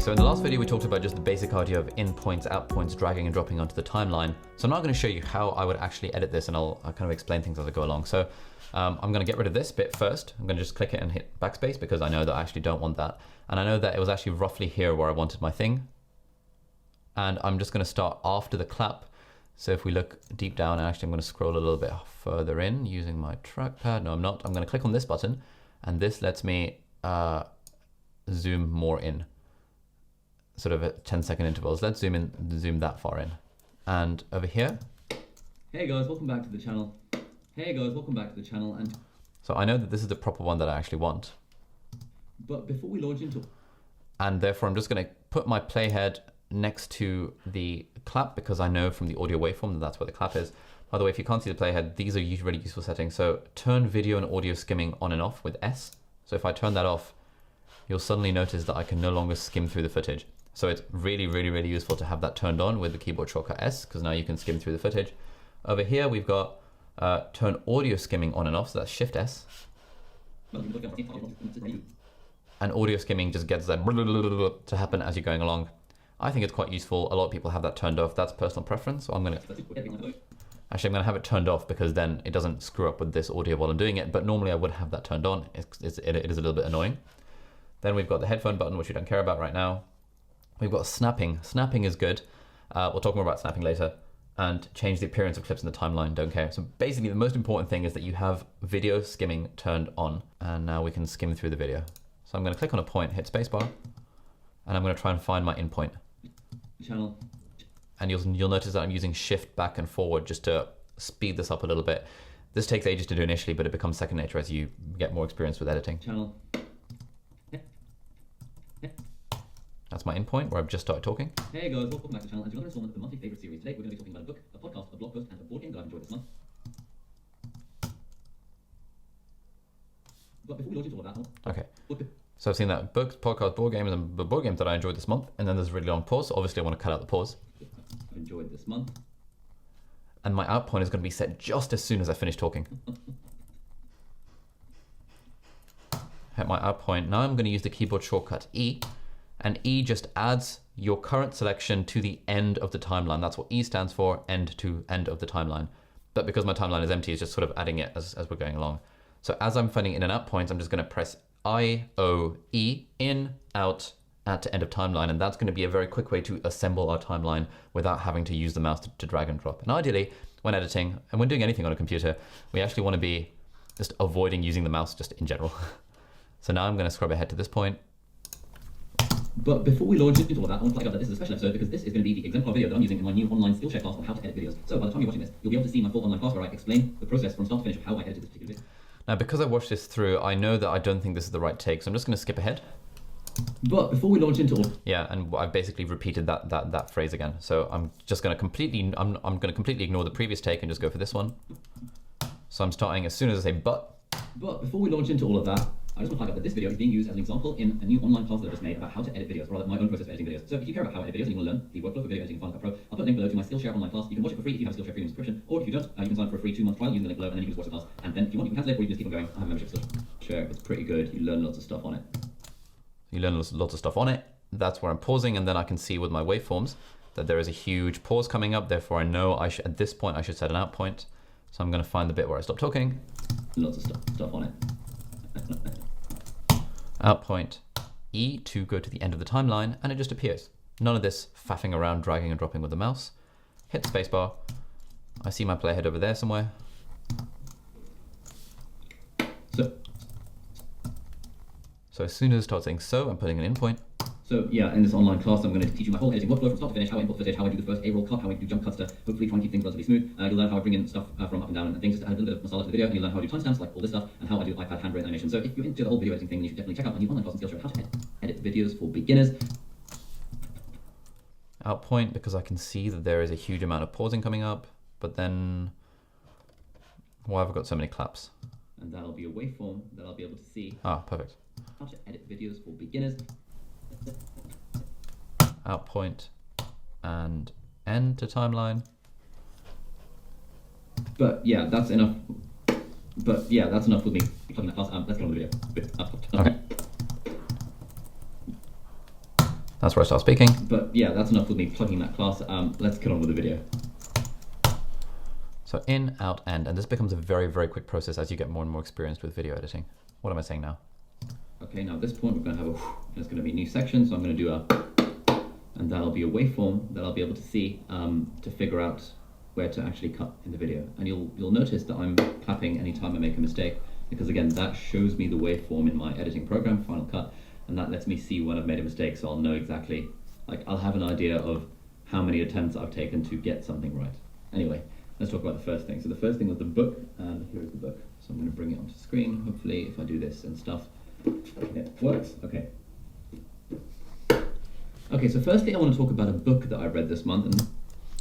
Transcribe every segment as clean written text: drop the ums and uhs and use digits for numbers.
So in the last video we talked about just the basic idea of endpoints, outpoints, dragging and dropping onto the timeline. So I'm now going to show you how I would actually edit this, and I'll kind of explain things as I go along. So I'm going to get rid of this bit first. I'm going to just click it and hit backspace because I know that I actually don't want that. And I know that it was actually roughly here where I wanted my thing. And I'm just going to start after the clap. So if we look deep down, and actually I'm going to scroll a little bit further in using my trackpad. No, I'm not. I'm going to click on this button, and this lets me zoom more in, sort of at 10-second intervals. Let's zoom that far in. And over here. Hey guys, welcome back to the channel. Hey guys, welcome back to the channel. And so I know that this is the proper one that I actually want. But before we launch into, and therefore I'm just going to put my playhead next to the clap because I know from the audio waveform that that's where the clap is. By the way, if you can't see the playhead, these are really useful settings. So turn video and audio skimming on and off with S. So if I turn that off, you'll suddenly notice that I can no longer skim through the footage. So it's really useful to have that turned on with the keyboard shortcut S, because now you can skim through the footage. Over here we've got turn audio skimming on and off, so that's Shift S. And audio skimming just gets that to happen as you're going along. I think it's quite useful. A lot of people have that turned off. That's personal preference. So I'm going to have it turned off because then it doesn't screw up with this audio while I'm doing it. But normally I would have that turned on. It is a little bit annoying. Then we've got the headphone button, which we don't care about right now. We've got snapping. Snapping is good. We'll talk more about snapping later. And change the appearance of clips in the timeline. Don't care. So basically the most important thing is that you have video skimming turned on. And now we can skim through the video. So I'm going to click on a point, hit Spacebar, and I'm going to try and find my endpoint. Channel. And you'll notice that I'm using Shift back and forward just to speed this up a little bit. This takes ages to do initially, but it becomes second nature as you get more experience with editing. Channel. That's my endpoint where I've just started talking. Hey guys, welcome back to the channel. And another installment of the monthly favorite series. Today we're going to be talking about a book, a podcast, a blog post, and a board game that I've enjoyed this month. But before we launch into all of that, okay. So I've seen that books, podcasts, board games, and the board games that I enjoyed this month, and then there's a really long pause. So obviously I want to cut out the pause. I've enjoyed this month. And my out point is going to be set just as soon as I finish talking. Hit my out point. Now I'm going to use the keyboard shortcut E, and E just adds your current selection to the end of the timeline. That's what E stands for, end to end of the timeline. But because my timeline is empty, it's just sort of adding it as we're going along. So as I'm finding in and out points, I'm just going to press I-O-E, in, out, at to end of timeline. And that's going to be a very quick way to assemble our timeline without having to use the mouse to drag and drop. And ideally, when editing and when doing anything on a computer, we actually want to be just avoiding using the mouse just in general. So now I'm going to scrub ahead to this point. But before we launch into all of that, I want to flag up that this is a special episode because this is going to be the exemplar video that I'm using in my new online Skillshare class on how to edit videos. So by the time you're watching this, you'll be able to see my full online class where I explain the process from start to finish of how I edited this particular video. Now, because I watched this through, I know that I don't think this is the right take, so I'm just going to skip ahead. But before we launch into all... Yeah, and I've basically repeated that phrase again. So I'm just going to completely ignore the previous take and just go for this one. So I'm starting as soon as I say but. But before we launch into all of that, I just want to flag up that this video is being used as an example in a new online class that I just made about how to edit videos, or rather my own process of editing videos. So if you care about how I edit videos and you want to learn the workflow for video editing in Final Cut Pro, I'll put a link below to my Skillshare online class. You can watch it for free if you have a Skillshare premium subscription, or if you don't, you can sign up for a free 2-month trial using the link below, and then you can just watch the class. And then if you want, you can cancel it, or you can just keep on going. I have a membership Skillshare. It's pretty good. You learn lots of stuff on it. You learn lots of stuff on it. That's where I'm pausing, and then I can see with my waveforms that there is a huge pause coming up. Therefore, I know at this point I should set an out point. So I'm going to find the bit where I stop talking. Lots of stuff on it. Out point E to go to the end of the timeline, and it just appears. None of this faffing around, dragging and dropping with the mouse. Hit Spacebar. I see my playhead over there somewhere. So as soon as it starts saying so, I'm putting an endpoint. So yeah, in this online class, I'm going to teach you my whole editing workflow from start to finish, how I import footage, how I do the first A-roll cut, how I do jump cuts to hopefully try and keep things relatively smooth. You'll learn how I bring in stuff from up and down and things just to add a little bit of masala to the video, and you'll learn how I do timestamps, like all this stuff, and how I do iPad handwritten animation. So if you're into the whole video editing thing, then you should definitely check out my new online class on Skillshare, how to edit videos for beginners. Out point, because I can see that there is a huge amount of pausing coming up, but then why have I got so many claps? And that'll be a waveform that I'll be able to see. Ah, perfect. How to edit videos for beginners. Out point and end to timeline. But yeah, that's enough. But yeah, that's enough with me plugging that class. Let's get on with the video. Okay. That's where I start speaking. But yeah, that's enough with me plugging that class. Let's get on with the video. So in, out, end, and this becomes a very, very quick process as you get more and more experienced with video editing. What am I saying now? Okay, now at this point we're going to have there's going to be a new section, so I'm going to do and that'll be a waveform that I'll be able to see to figure out where to actually cut in the video. And you'll notice that I'm clapping anytime I make a mistake, because again, that shows me the waveform in my editing program, Final Cut, and that lets me see when I've made a mistake, so I'll know exactly, like I'll have an idea of how many attempts I've taken to get something right. Anyway, let's talk about the first thing. So the first thing was the book, and here is the book. So I'm going to bring it onto screen. Hopefully, if I do this and stuff, it works. Okay. Okay, so firstly, I want to talk about a book that I read this month. And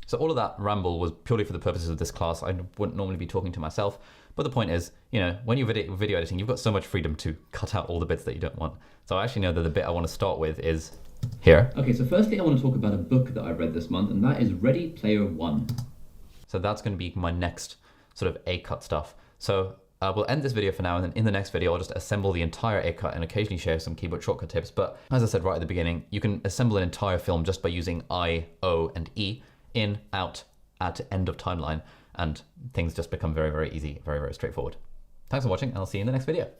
so all of that ramble was purely for the purposes of this class. I wouldn't normally be talking to myself, but the point is, you know, when you're video editing, you've got so much freedom to cut out all the bits that you don't want. So I actually know that the bit I want to start with is here. Okay, so firstly, I want to talk about a book that I read this month, and that is Ready Player One. So that's going to be my next sort of A-cut stuff. So we'll end this video for now, and then in the next video, I'll just assemble the entire A-cut and occasionally share some keyboard shortcut tips. But as I said right at the beginning, you can assemble an entire film just by using I, O, and E, in, out, at, end of timeline, and things just become very, very easy, very, very straightforward. Thanks for watching, and I'll see you in the next video.